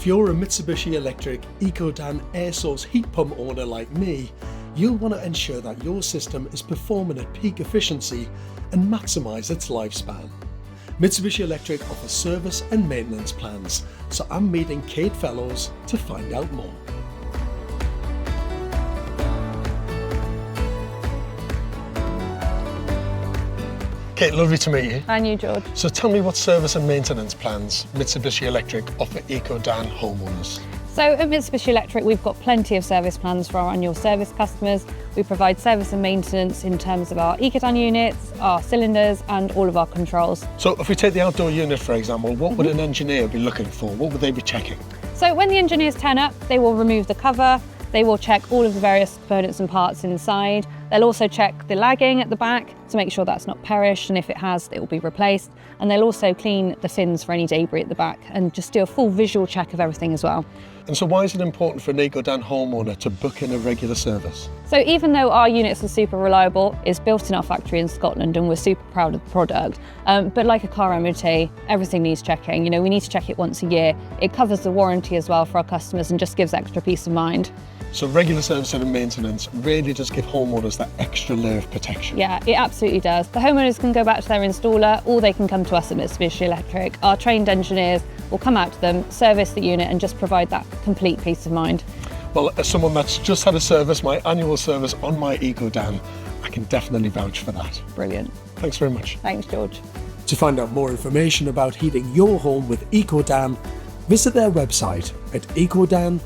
If you're a Mitsubishi Electric Ecodan air source heat pump owner like me, you'll want to ensure that your system is performing at peak efficiency and maximise its lifespan. Mitsubishi Electric offers service and maintenance plans, so I'm meeting Kate Fellows to find out more. Kate, lovely to meet you. And you, George. So tell me what service and maintenance plans Mitsubishi Electric offer Ecodan homeowners. So at Mitsubishi Electric, we've got plenty of service plans for our annual service customers. We provide service and maintenance in terms of our Ecodan units, our cylinders, and all of our controls. So if we take the outdoor unit, for example, what would an engineer be looking for? What would they be checking? So when the engineers turn up, they will remove the cover. They will check all of the various components and parts inside. They'll also check the lagging at the back to make sure that's not perished, and if it has, it will be replaced. And they'll also clean the fins for any debris at the back and just do a full visual check of everything as well. And so why is it important for an Ecodan homeowner to book in a regular service? So even though our units are super reliable, it's built in our factory in Scotland and we're super proud of the product. But like a car MOT, everything needs checking. You know, we need to check it once a year. It covers the warranty as well for our customers and just gives extra peace of mind. So regular service and maintenance really does give homeowners that extra layer of protection. Yeah, it absolutely does. The homeowners can go back to their installer or they can come to us at Mitsubishi Electric. Our trained engineers will come out to them, service the unit and just provide that complete peace of mind. Well, as someone that's just had a service, my annual service on my Ecodan, I can definitely vouch for that. Brilliant. Thanks very much. Thanks, George. To find out more information about heating your home with Ecodan, visit their website at ecodan.co.uk.